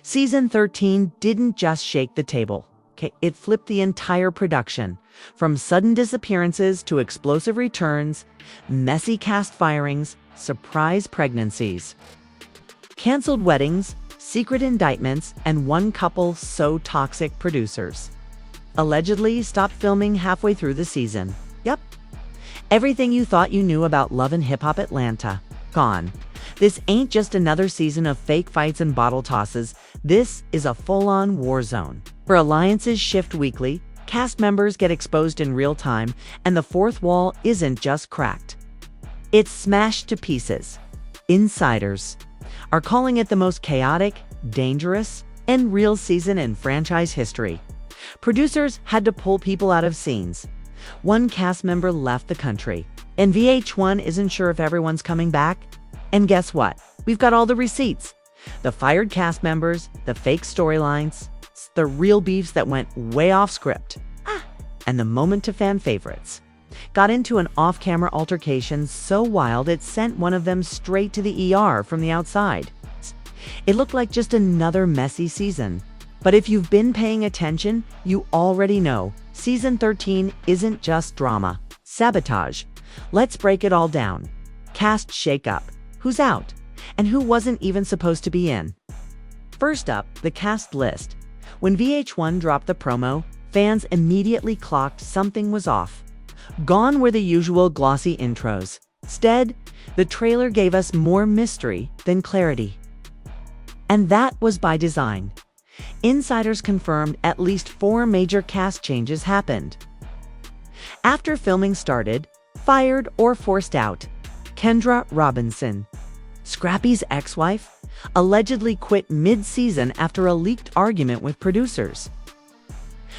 Season 13 didn't just shake the table. Okay, it flipped the entire production, from sudden disappearances to explosive returns, messy cast firings, surprise pregnancies, canceled weddings, secret indictments, and one couple so toxic producers allegedly stopped filming halfway through the season. Yep. Everything you thought you knew about Love and Hip Hop Atlanta, gone. This ain't just another season of fake fights and bottle tosses. This is a full-on war zone, where alliances shift weekly, cast members get exposed in real time, and the fourth wall isn't just cracked. It's smashed to pieces. Insiders are calling it the most chaotic, dangerous, and real season in franchise history. Producers had to pull people out of scenes. One cast member left the country, and VH1 isn't sure if everyone's coming back. And guess what? We've got all the receipts. The fired cast members, the fake storylines, the real beefs that went way off script. And the moment to fan favorites. Got into an off-camera altercation so wild it sent one of them straight to the ER from the outside. It looked like just another messy season. But if you've been paying attention, you already know Season 13 isn't just drama. Sabotage. Let's break it all down. Cast shakeup. Who's out? And who wasn't even supposed to be in? First up, the cast list. When VH1 dropped the promo, fans immediately clocked something was off. Gone were the usual glossy intros. Instead, the trailer gave us more mystery than clarity. And that was by design. Insiders confirmed at least 4 major cast changes happened. After filming started, fired or forced out, Kendra Robinson, Scrappy's ex-wife, allegedly quit mid-season after a leaked argument with producers,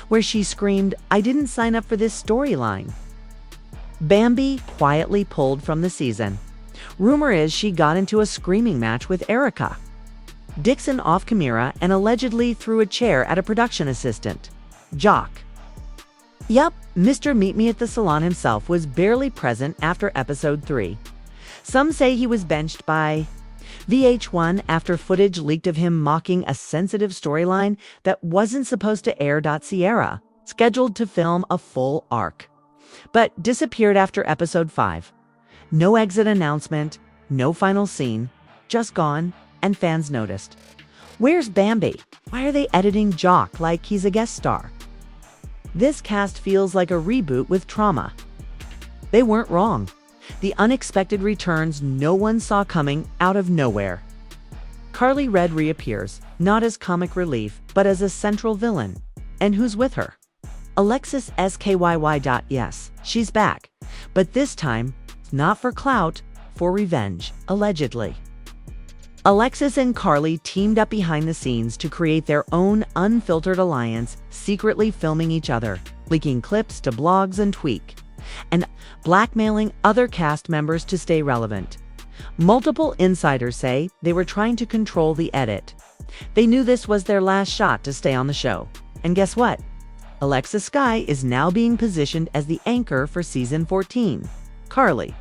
where she screamed, "I didn't sign up for this storyline." Bambi quietly pulled from the season. Rumor is she got into a screaming match with Erica. Dixon off camera and allegedly threw a chair at a production assistant, Jock. Yup, Mr. Meet Me at the Salon himself was barely present after episode 3. Some say he was benched by VH1 after footage leaked of him mocking a sensitive storyline that wasn't supposed to air. Sierra, scheduled to film a full arc, but disappeared after episode 5. No exit announcement, no final scene, just gone, and fans noticed. Where's Bambi? Why are they editing Jock like he's a guest star? This cast feels like a reboot with trauma. They weren't wrong. The unexpected returns no one saw coming out of nowhere. Carly Red reappears, not as comic relief, but as a central villain. And who's with her? Alexis Skyy. Yes, she's back. But this time, not for clout, for revenge, allegedly. Alexis and Carly teamed up behind the scenes to create their own unfiltered alliance, secretly filming each other, leaking clips to blogs and Tweak, and blackmailing other cast members to stay relevant. Multiple insiders say they were trying to control the edit. They knew this was their last shot to stay on the show. And guess what? Alexis Skyy is now being positioned as the anchor for season 14. Carly,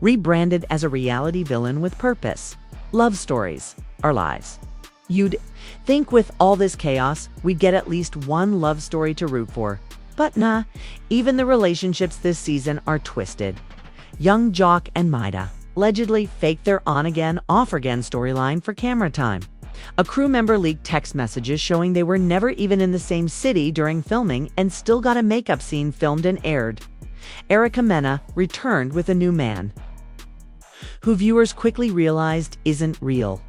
rebranded as a reality villain with purpose. Love stories are lies. You'd think with all this chaos, we'd get at least one love story to root for. But nah, even the relationships this season are twisted. Young Jock and Maida allegedly faked their on-again, off-again storyline for camera time. A crew member leaked text messages showing they were never even in the same city during filming and still got a makeup scene filmed and aired. Erica Mena returned with a new man, who viewers quickly realized isn't real.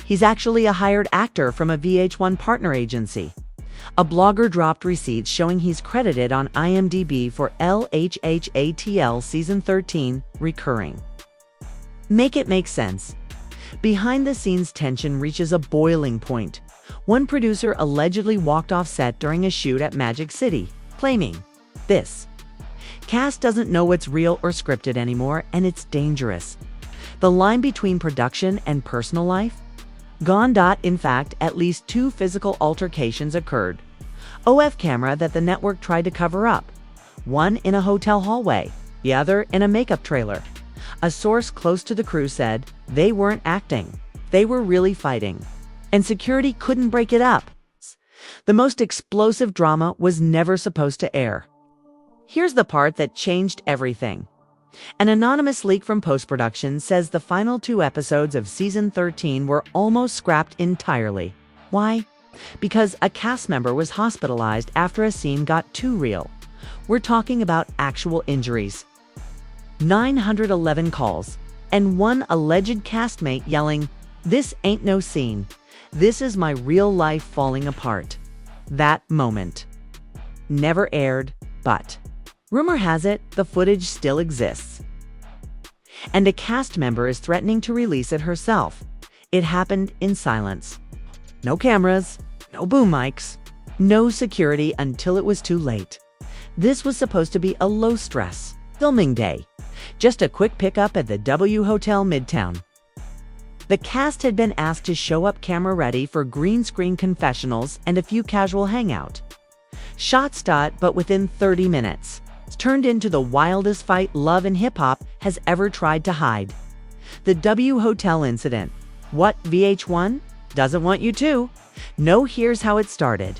He's actually a hired actor from a VH1 partner agency. A blogger dropped receipts showing he's credited on IMDb for LHHATL Season 13 recurring. Make it make sense. Behind-the-scenes tension reaches a boiling point. One producer allegedly walked off set during a shoot at Magic City, claiming this: "Cast doesn't know what's real or scripted anymore, and it's dangerous." The line between production and personal life? Gone. In fact, at least 2 physical altercations occurred. OF camera that the network tried to cover up. One in a hotel hallway, the other in a makeup trailer. A source close to the crew said they weren't acting. They were really fighting. and security couldn't break it up. The most explosive drama was never supposed to air. Here's the part that changed everything. An anonymous leak from post-production says the final 2 episodes of season 13 were almost scrapped entirely. Why? Because a cast member was hospitalized after a scene got too real. We're talking about actual injuries. 911 calls, and one alleged castmate yelling, "This ain't no scene. This is my real life falling apart." That moment. Never aired, but rumor has it the footage still exists. And a cast member is threatening to release it herself. It happened in silence. No cameras, no boom mics, no security until it was too late. This was supposed to be a low-stress filming day. Just a quick pickup at the W Hotel Midtown. The cast had been asked to show up camera-ready for green screen confessionals and a few casual hangout. Shots shot, but within 30 minutes. It's turned into the wildest fight love and hip-hop has ever tried to hide. The W Hotel incident. What, VH1? Doesn't want you to. No, here's how it started.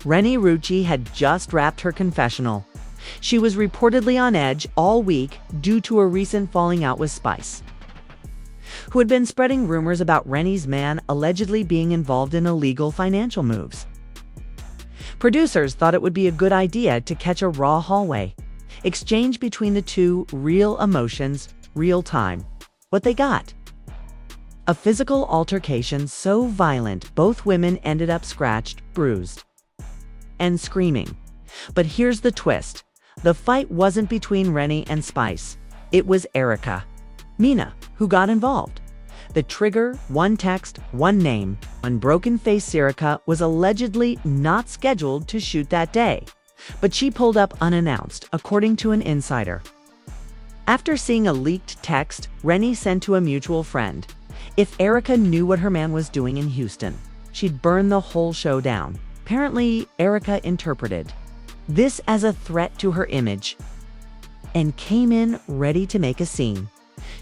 Renee Rucci had just wrapped her confessional. She was reportedly on edge all week due to a recent falling out with Spice, who had been spreading rumors about Renee's man allegedly being involved in illegal financial moves. Producers thought it would be a good idea to catch a raw hallway exchange between the two, real emotions, real time. What they got? A physical altercation so violent both women ended up scratched, bruised, and screaming. But here's the twist. The fight wasn't between Renee and Spice. It was Erica Mena who got involved. The trigger, one text, one name. Unbroken-faced Erica was allegedly not scheduled to shoot that day, but she pulled up unannounced, according to an insider. After seeing a leaked text Renee sent to a mutual friend, if Erica knew what her man was doing in Houston, she'd burn the whole show down. Apparently, Erica interpreted this as a threat to her image and came in ready to make a scene.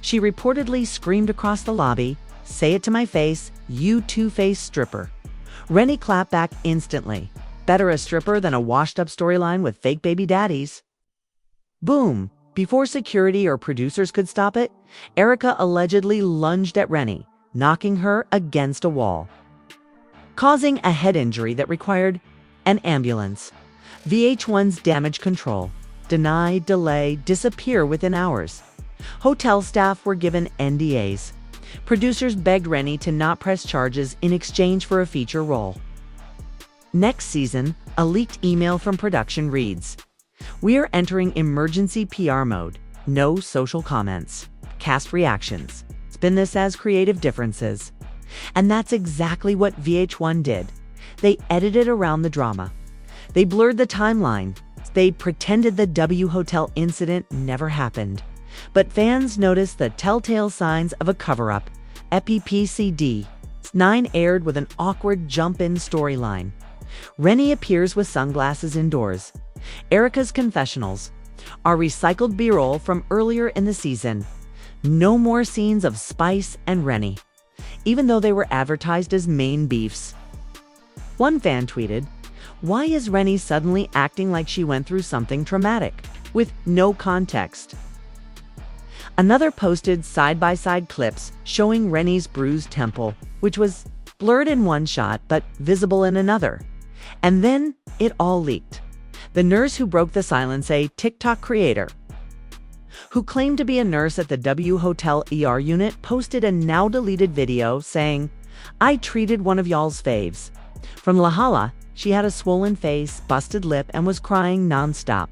She reportedly screamed across the lobby, "Say it to my face, you two-faced stripper." Renee clapped back instantly. Better a stripper than a washed-up storyline with fake baby daddies. Boom! Before security or producers could stop it, Erica allegedly lunged at Renee, knocking her against a wall, causing a head injury that required an ambulance. VH1's damage control. Deny, delay, disappear within hours. Hotel staff were given NDAs. Producers begged Renee to not press charges in exchange for a feature role. Next season, a leaked email from production reads, "We are entering emergency PR mode. No social comments. Cast reactions. Spin this as creative differences." And that's exactly what VH1 did. They edited around the drama. They blurred the timeline. They pretended the W Hotel incident never happened. But fans noticed the telltale signs of a cover-up. EPPCD 9 aired with an awkward jump-in storyline. Renee appears with sunglasses indoors. Erica's confessionals are recycled B-roll from earlier in the season. No more scenes of Spice and Renee, even though they were advertised as main beefs. One fan tweeted, "Why is Renee suddenly acting like she went through something traumatic, with no context?" Another posted side-by-side clips showing Renee's bruised temple, which was blurred in one shot but visible in another. And then it all leaked. The nurse who broke the silence, a TikTok creator who claimed to be a nurse at the W Hotel ER unit, posted a now-deleted video saying, "I treated one of y'all's faves." From La Hala, she had a swollen face, busted lip, and was crying nonstop.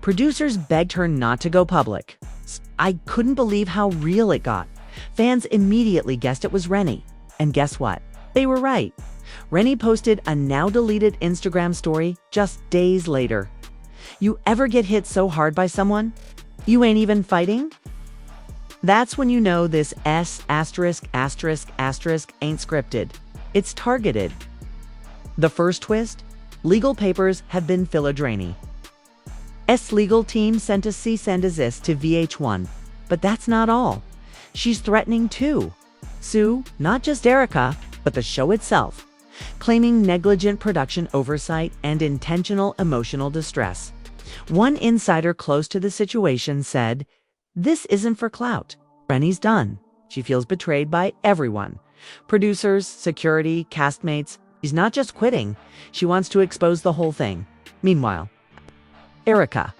Producers begged her not to go public. I couldn't believe how real it got. Fans immediately guessed it was Renee. And guess what? They were right. Renee posted a now-deleted Instagram story just days later. You ever get hit so hard by someone you ain't even fighting? That's when you know this ain't scripted. It's targeted. The first twist? Legal papers have been filigrane. Legal team sent a cease and desist to VH1. But that's not all. She's threatening to sue not just Erica, but the show itself, claiming negligent production oversight and intentional emotional distress. One insider close to the situation said, "This isn't for clout. Rennie's done. She feels betrayed by everyone. Producers, security, castmates. She's not just quitting. She wants to expose the whole thing." Meanwhile, Erika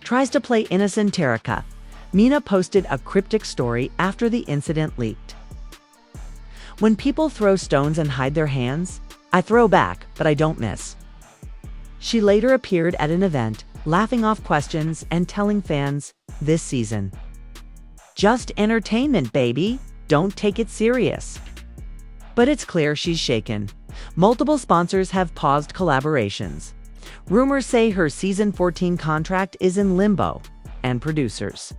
tries to play innocent Erica. Mina posted a cryptic story after the incident leaked. "When people throw stones and hide their hands, I throw back, but I don't miss." She later appeared at an event, laughing off questions and telling fans, "This season, just entertainment, baby. Don't take it serious." But it's clear she's shaken. Multiple sponsors have paused collaborations. Rumors say her season 14 contract is in limbo, and producers.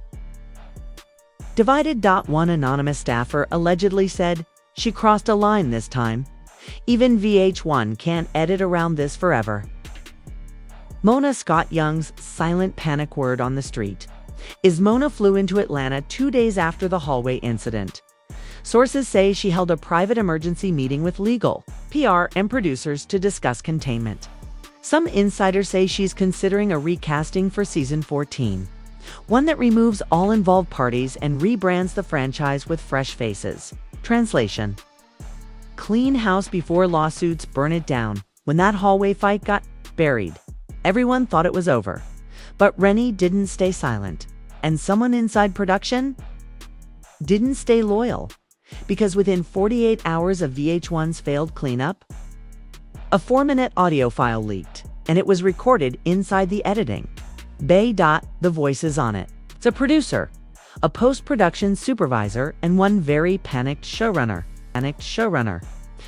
Divided. One anonymous staffer allegedly said, "She crossed a line this time. Even VH1 can't edit around this forever." Mona Scott Young's silent panic word on the street is Mona flew into Atlanta 2 days after the hallway incident. Sources say she held a private emergency meeting with legal, PR, and producers to discuss containment. Some insiders say she's considering a recasting for season 14, one that removes all involved parties and rebrands the franchise with fresh faces. Translation: clean house before lawsuits burn it down. When that hallway fight got buried, everyone thought it was over. But Rennie didn't stay silent. And someone inside production didn't stay loyal. Because within 48 hours of VH1's failed cleanup, a 4-minute audio file leaked, and it was recorded inside the editing bay. The voices on it. It's a producer, a post-production supervisor, and one very panicked showrunner.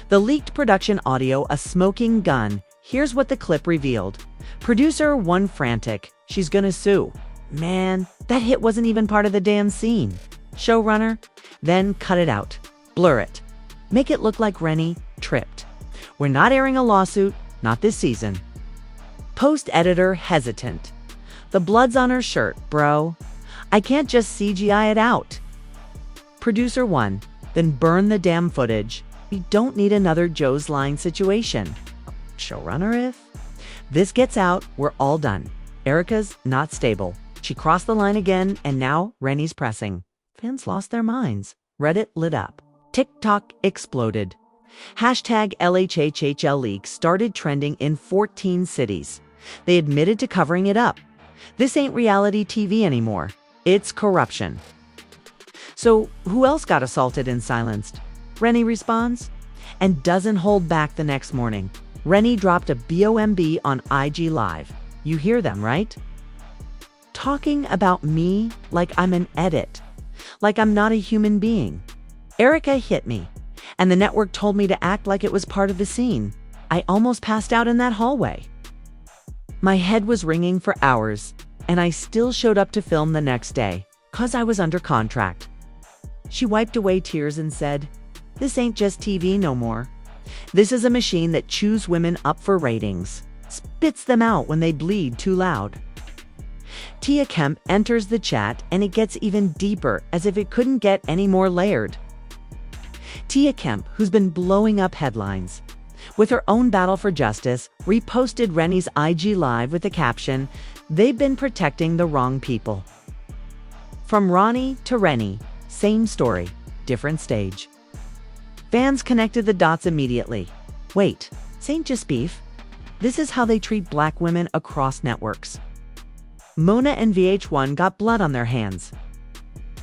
The leaked production audio, a smoking gun. Here's what the clip revealed. Producer 1 frantic. She's gonna sue. Man, that hit wasn't even part of the damn scene. Showrunner, then cut it out. Blur it. Make it look like Rennie tripped. We're not airing a lawsuit, not this season. Post-editor hesitant. The blood's on her shirt, bro. I can't just CGI it out. Producer 1, then burn the damn footage. We don't need another Joe's line situation. Showrunner, if this gets out, we're all done. Erika's not stable. She crossed the line again, and now Rennie's pressing. Fans lost their minds. Reddit lit up. TikTok exploded. Hashtag LHHHL leak started trending in 14 cities. They admitted to covering it up. This ain't reality TV anymore. It's corruption. So who else got assaulted and silenced? Rennie responds, and doesn't hold back the next morning. Rennie dropped a BOMB on IG Live. You hear them, right? Talking about me like I'm an edit, like I'm not a human being. Erika hit me, and the network told me to act like it was part of the scene. I almost passed out in that hallway. My head was ringing for hours, and I still showed up to film the next day, 'cause I was under contract. She wiped away tears and said, "This ain't just TV no more. This is a machine that chews women up for ratings, spits them out when they bleed too loud." Tia Kemp enters the chat, and it gets even deeper, as if it couldn't get any more layered. Tia Kemp, who's been blowing up headlines with her own battle for justice, reposted Rennie's IG Live with the caption, "They've been protecting the wrong people." From Ronnie to Rennie, same story, different stage. Fans connected the dots immediately. Wait, this ain't just beef. This is how they treat black women across networks. Mona and VH1 got blood on their hands.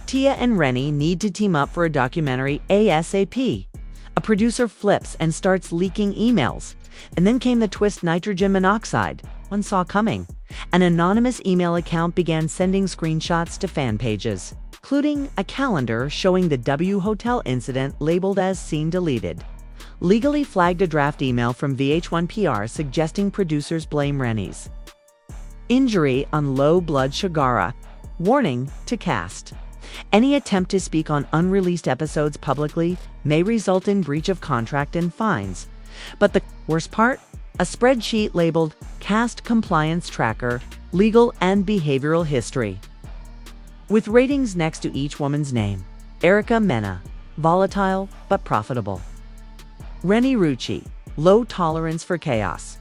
Tia and Rennie need to team up for a documentary ASAP. A producer flips and starts leaking emails. And then came the twist: nitrogen monoxide. One saw coming. An anonymous email account began sending screenshots to fan pages, including a calendar showing the W Hotel incident labeled as scene deleted. Legally flagged a draft email from VH1 PR suggesting producers blame Rennie's injury on low blood sugar. Warning to cast: any attempt to speak on unreleased episodes publicly may result in breach of contract and fines. But the worst part? A spreadsheet labeled Cast Compliance Tracker, Legal and Behavioral History, with ratings next to each woman's name. Erika Mena, volatile but profitable. Reni Rucci, low tolerance for chaos.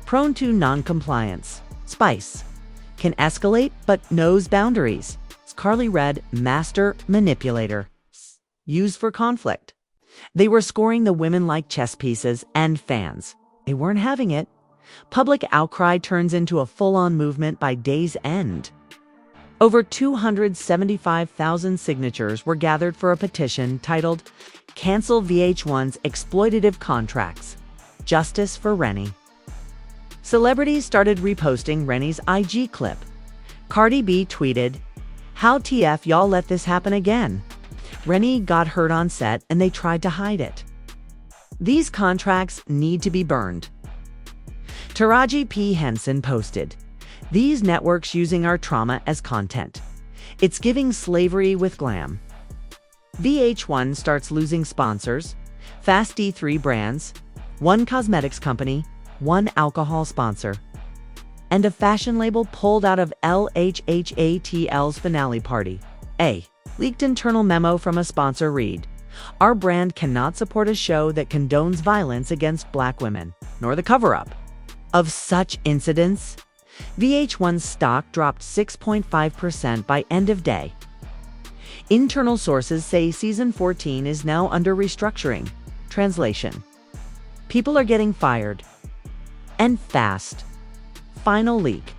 Prone to non-compliance. Spice. Can escalate but knows boundaries. Carly Red, master manipulator. Used for conflict. They were scoring the women like chess pieces, and fans, they weren't having it. Public outcry turns into a full-on movement by day's end. Over 275,000 signatures were gathered for a petition titled "Cancel VH1's Exploitative Contracts. Justice for Reni." Celebrities started reposting Reni's IG clip. Cardi B tweeted, "How TF y'all let this happen again?" Reni got hurt on set and they tried to hide it. These contracts need to be burned. Taraji P. Henson posted, "These networks using our trauma as content. It's giving slavery with glam." VH1 starts losing sponsors. Fast D3 brands, one cosmetics company, one alcohol sponsor, and a fashion label pulled out of LHHATL's finale party. A leaked internal memo from a sponsor read, "Our brand cannot support a show that condones violence against Black women, nor the cover-up." Of such incidents, VH1's stock dropped 6.5% by end of day. Internal sources say season 14 is now under restructuring. Translation: people are getting fired. And fast. Final leak.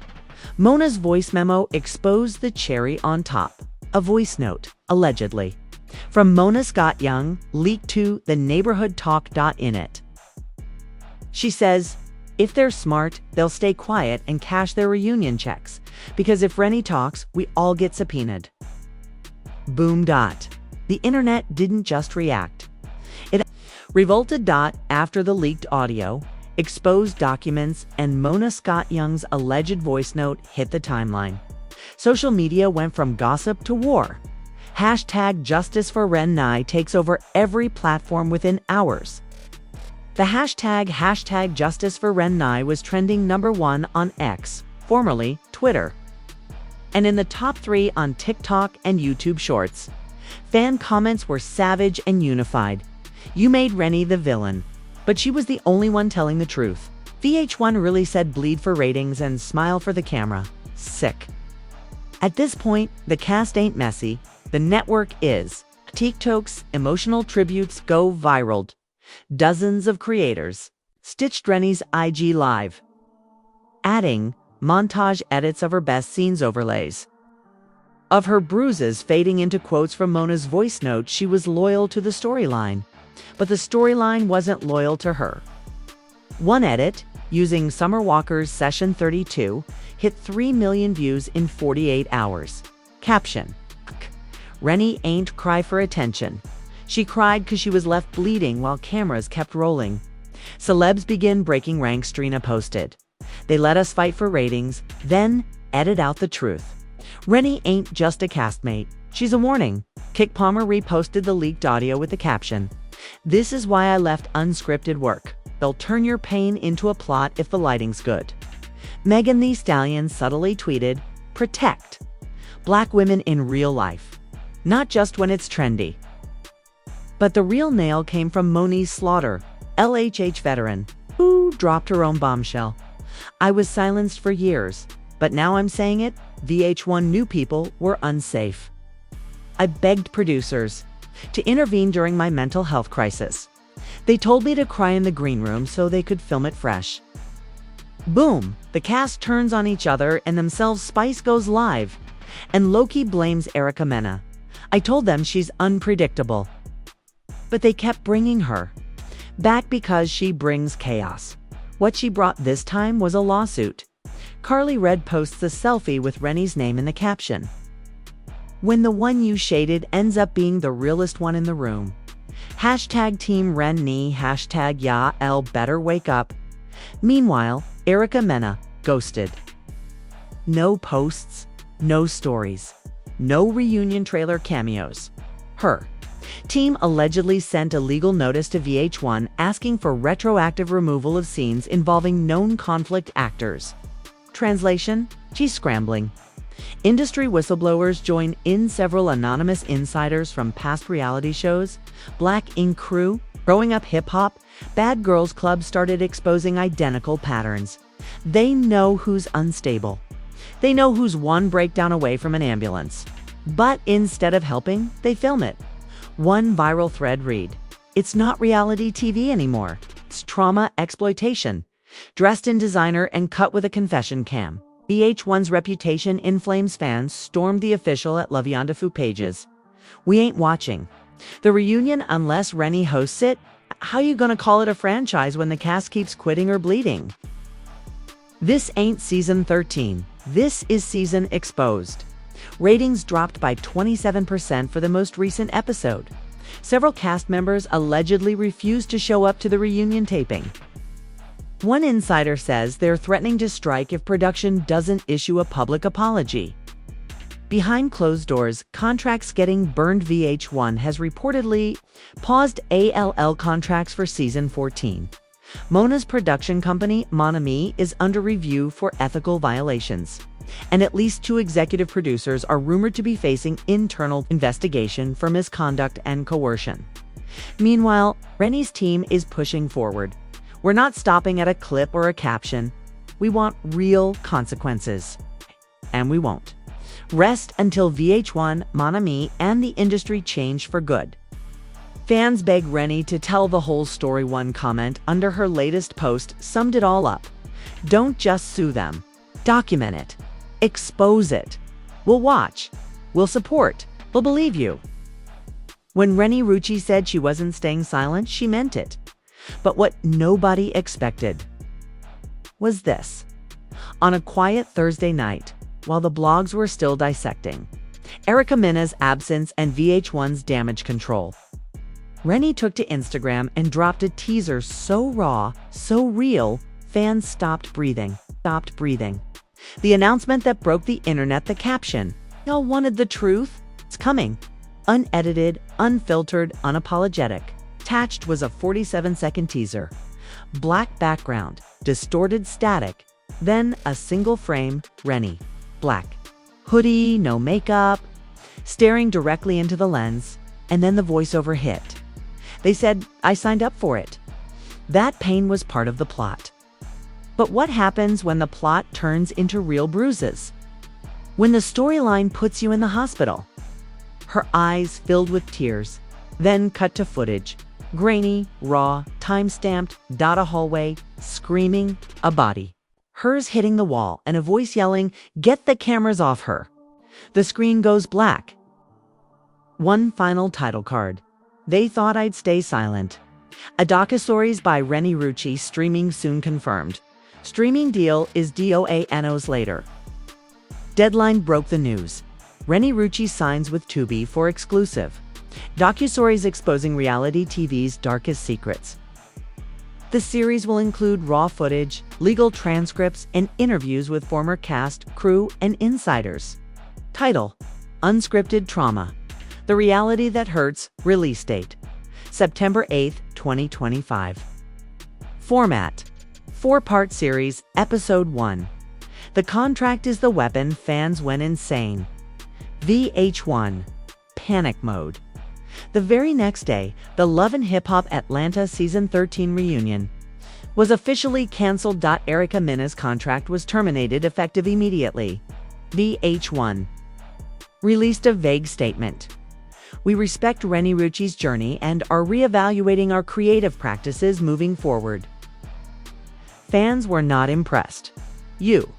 Mona's voice memo exposed the cherry on top. A voice note, allegedly, from Mona Scott Young, leaked to the Neighborhood Talk.in. She says, "If they're smart, they'll stay quiet and cash their reunion checks, because if Reni talks, we all get subpoenaed." Boom. The internet didn't just react. It revolted. After the leaked audio, exposed documents, and Mona Scott Young's alleged voice note hit the timeline, social media went from gossip to war. Hashtag Justice for Reni takes over every platform within hours. The hashtag Justice for Reni was trending #1 on X, formerly Twitter, and in the top 3 on TikTok and YouTube Shorts. Fan comments were savage and unified. "You made Reni the villain, but she was the only one telling the truth. VH1 really said bleed for ratings and smile for the camera. Sick." At this point, the cast ain't messy. The network is. TikTok's emotional tributes go viral. Dozens of creators stitched Reni's IG live, adding montage edits of her best scenes overlays. Of her bruises fading into quotes from Mona's voice note. She was loyal to the storyline, but the storyline wasn't loyal to her. One edit, using Summer Walker's Session 32, hit 3 million views in 48 hours. Caption: "Reni ain't cry for attention. She cried because she was left bleeding while cameras kept rolling. Celebs begin breaking ranks," Trina posted. "They let us fight for ratings, then edit out the truth. Reni ain't just a castmate. She's a warning." Kik Palmer reposted the leaked audio with the caption, "This is why I left unscripted work. They'll turn your pain into a plot if the lighting's good." Megan Thee Stallion subtly tweeted, "Protect Black women in real life, not just when it's trendy." But the real nail came from Moniece Slaughter, LHH veteran, who dropped her own bombshell. "I was silenced for years, but now I'm saying it, VH1 knew people were unsafe. I begged producers to intervene during my mental health crisis. They told me to cry in the green room so they could film it fresh." Boom, the cast turns on each other and themselves. Spice goes live, and Loki blames Erica Mena. "I told them she's unpredictable." But they kept bringing her back because she brings chaos. What she brought this time was a lawsuit. Carly Red posts a selfie with Reni's name in the caption. "When the one you shaded ends up being the realest one in the room. Hashtag Team Reni, hashtag Y'all better wake up." Meanwhile, Erica Mena ghosted. No posts, no stories, no reunion trailer cameos. Her team allegedly sent a legal notice to VH1 asking for retroactive removal of scenes involving known conflict actors. Translation: she's scrambling. Industry whistleblowers join in. Several anonymous insiders from past reality shows, Black Ink Crew, Growing Up Hip Hop, Bad Girls Club started exposing identical patterns. They know who's unstable. They know who's one breakdown away from an ambulance. But instead of helping, they film it. One viral thread read, "It's not reality TV anymore. It's trauma exploitation." Dressed in designer and cut with a confession cam, VH1's reputation inflames. Fans stormed the official at La Viande Fou pages. "We ain't watching the reunion unless Renny hosts it. How you gonna call it a franchise when the cast keeps quitting or bleeding?" This ain't season 13. This is season exposed. Ratings dropped by 27% for the most recent episode. Several cast members allegedly refused to show up to the reunion taping. One insider says they're threatening to strike if production doesn't issue a public apology. Behind closed doors, contracts getting burned. VH1 has reportedly paused ALL contracts for season 14. Mona's production company, Mon Ami, is under review for ethical violations. And at least 2 executive producers are rumored to be facing internal investigation for misconduct and coercion. Meanwhile, Renny's team is pushing forward. "We're not stopping at a clip or a caption. We want real consequences." And we won't. Rest until VH1, Mon Ami, and the industry change for good. Fans beg Renny to tell the whole story. One comment under her latest post summed it all up. "Don't just sue them. Document it. Expose it. We'll watch. We'll support. We'll believe you." When Renny Rucci said she wasn't staying silent, she meant it. But what nobody expected was this. On a quiet Thursday night, while the blogs were still dissecting Erica Mena's absence and VH1's damage control, Renny took to Instagram and dropped a teaser so raw, so real, fans stopped breathing. The announcement that broke the internet, the caption, "Y'all wanted the truth? It's coming." Unedited, unfiltered, unapologetic. Attached was a 47-second teaser. Black background, distorted static, then a single frame, Renny. Black. Hoodie, no makeup, staring directly into the lens, and then the voiceover hit. They said, "I signed up for it." That pain was part of the plot. But what happens when the plot turns into real bruises? When the storyline puts you in the hospital? Her eyes filled with tears, then cut to footage. Grainy, raw, time-stamped, data hallway, screaming, a body. Hers hitting the wall and a voice yelling, "Get the cameras off her." The screen goes black. One final title card. "They thought I'd stay silent." A docuseries by Renny Rucci, streaming soon confirmed. Streaming deal is DOA later. Deadline broke the news. Renny Rucci signs with Tubi for exclusive. Docuseries exposing reality TV's darkest secrets. The series will include raw footage, legal transcripts, and interviews with former cast, crew, and insiders. Title: Unscripted Trauma. The Reality That Hurts. Release date: September 8, 2025. Format: 4-part series, Episode 1. The contract is the weapon. Fans went insane. VH1. Panic mode. The very next day, the Love and Hip Hop Atlanta Season 13 reunion was officially canceled. Erica Mena's contract was terminated effective immediately. VH1 released a vague statement. "We respect Renny Rucci's journey and are reevaluating our creative practices moving forward." Fans were not impressed. You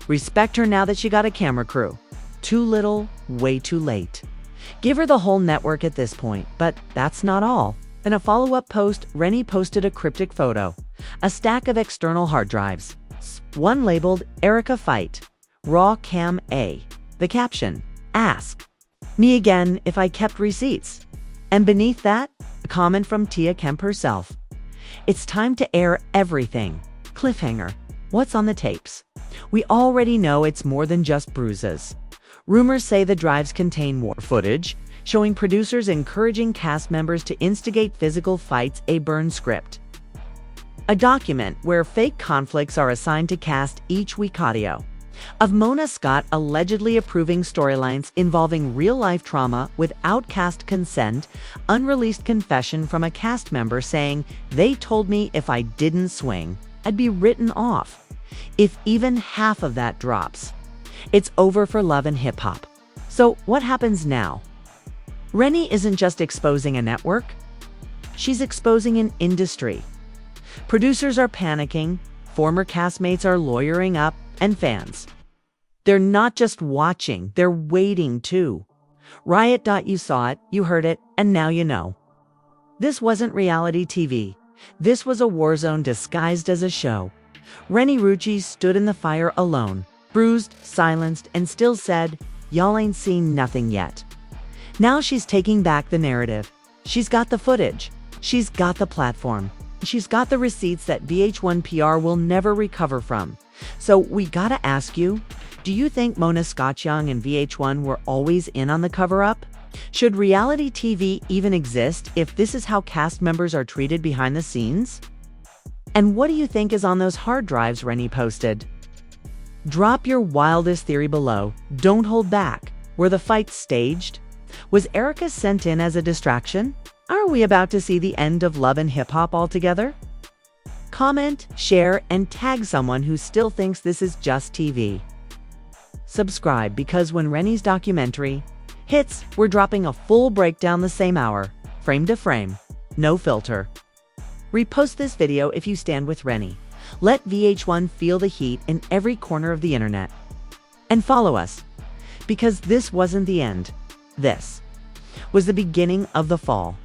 respect her now that she got a camera crew. Too little, way too late. Give her the whole network at this point, but that's not all. In a follow-up post, Renny posted a cryptic photo, a stack of external hard drives. One labeled Erica Fight, Raw Cam A. The caption, "Ask me again if I kept receipts." And beneath that, a comment from Tia Kemp herself. "It's time to air everything." Cliffhanger. What's on the tapes? We already know it's more than just bruises. Rumors say the drives contain war footage, showing producers encouraging cast members to instigate physical fights, a burn script. A document where fake conflicts are assigned to cast each week, audio. Of Mona Scott allegedly approving storylines involving real-life trauma without cast consent, unreleased confession from a cast member saying, "They told me if I didn't swing, I'd be written off." If even half of that drops, it's over for Love and Hip Hop. So what happens now? Rennie isn't just exposing a network, she's exposing an industry. Producers are panicking, former castmates are lawyering up, and fans, they're not just watching, they're waiting too. Riot. You saw it, you heard it, and now you know. This wasn't reality TV. This was a war zone disguised as a show. Rennie Rucci stood in the fire alone, bruised, silenced, and still said, "Y'all ain't seen nothing yet." Now she's taking back the narrative. She's got the footage. She's got the platform. She's got the receipts that VH1 PR will never recover from. So we gotta ask you, do you think Mona Scott Young and VH1 were always in on the cover-up? Should reality TV even exist if this is how cast members are treated behind the scenes? And what do you think is on those hard drives Rennie posted? Drop your wildest theory below. Don't hold back. Were the fights staged? Was Erica sent in as a distraction? Are we about to see the end of Love and Hip Hop altogether? Comment, share, and tag someone who still thinks this is just TV. Subscribe, because when Rennie's documentary hits, we're dropping a full breakdown the same hour, frame to frame, no filter. Repost this video if you stand with Rennie. Let VH1 feel the heat in every corner of the internet. And follow us, because this wasn't the end. This was the beginning of the fall.